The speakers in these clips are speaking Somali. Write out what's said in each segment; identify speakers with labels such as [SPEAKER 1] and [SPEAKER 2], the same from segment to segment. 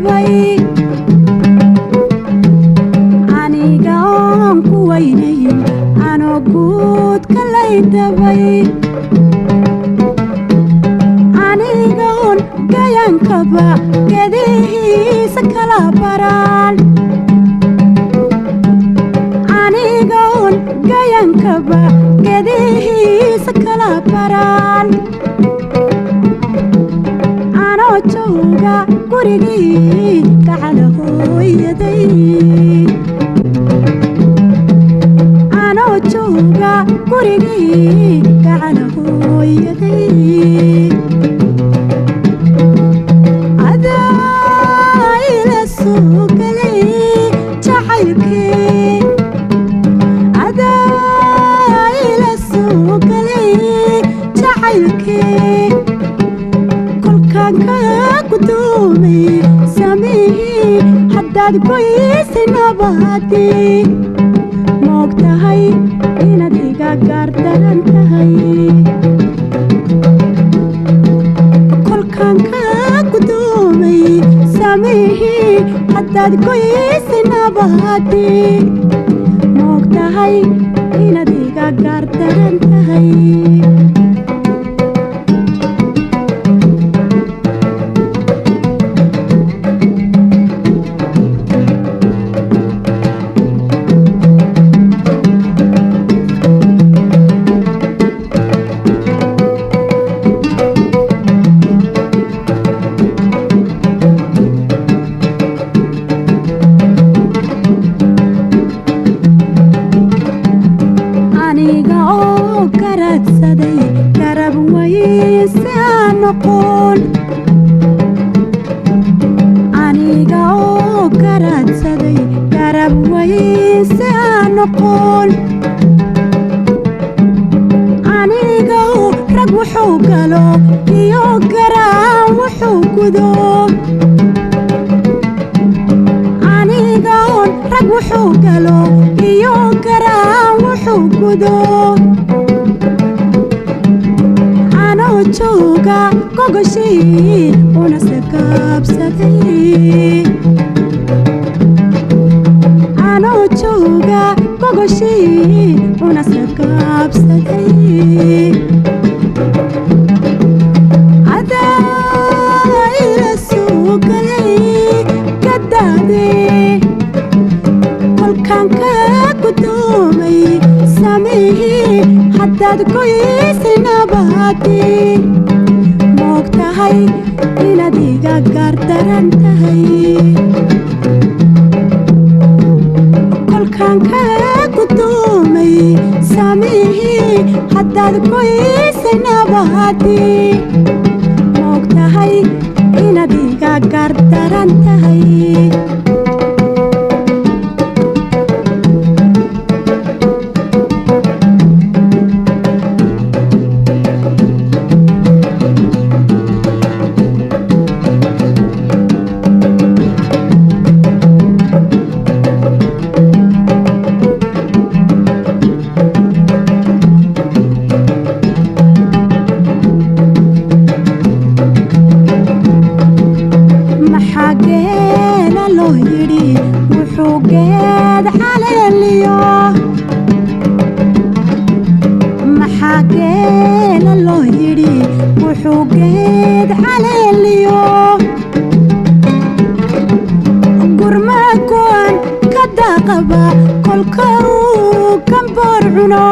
[SPEAKER 1] dabay aniga oon ku weynayn anoo guud kalay dabay aniga oon gayankaba gedihiisa kala baraan aniga oon gayankaba gedihiisa kala baraan anoo jooga gurigii gacala hooyaday anoo jooga gurigii gacala hooyaday adaa ila soo galay jacaylkii adaa ila soo galay jacaylkii kolkaan ka gudoomay samihii haddaad goysay nabadii moog tahay inaad iga gaardaran tahay kolkaan ka gudoomay samihii haddaad goysay nabadii moog tahay inaad iga gaardaran tahay aniga oo garadsaday garab wayse aan noqon aniga oo garadsaday garab wayse aan noqon aniga oo rag wuxuu galo iyo garaan wuxuu gudo aniga oon rag wuxuu galo iyo garaan wuxuu gudo anoo jooga gogoshii una sakaabsaday anoo jooga gogoshii una sakaabsaday adaa ila soo galay gadaadee kolkaan ka gudoomay samihii haddaad goysay nabadii moog tahay inaad iga gaardaran tahay kolkaan ka gudoomay samihii haddaad goysay nabadii moog tahay inaad iga gaardaran tahay maxaa geela loo yidhi wuxuu geed caleeliyo maxaa geela loo yidhi wuxuu geed caleeliyo gurmaadkuwan ka daaqaba kolka uu gamboor cuno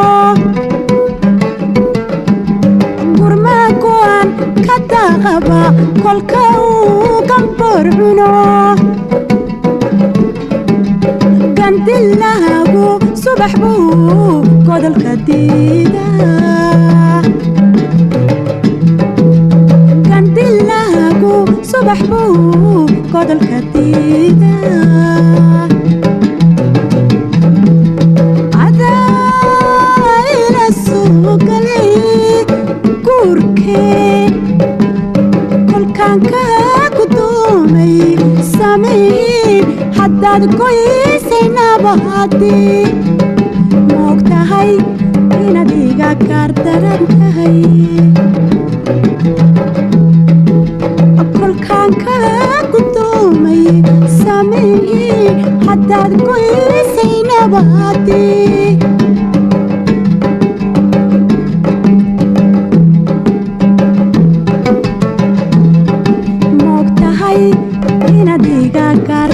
[SPEAKER 1] gurmaadkuwan ka daaqaba kolka uu gamboor cuno gandilaagu subax buu godolka diidaa gandilaagu subax buu godolka diidaa adaa ila soo galay guurkee kolkaan ka gudoomay samihii haddaad goysay nabadii moog tahay inaad iga gaardaran tahay kolkaan ka gudoomay haddaad goysay nabaadii moog tahay inaad iga gaar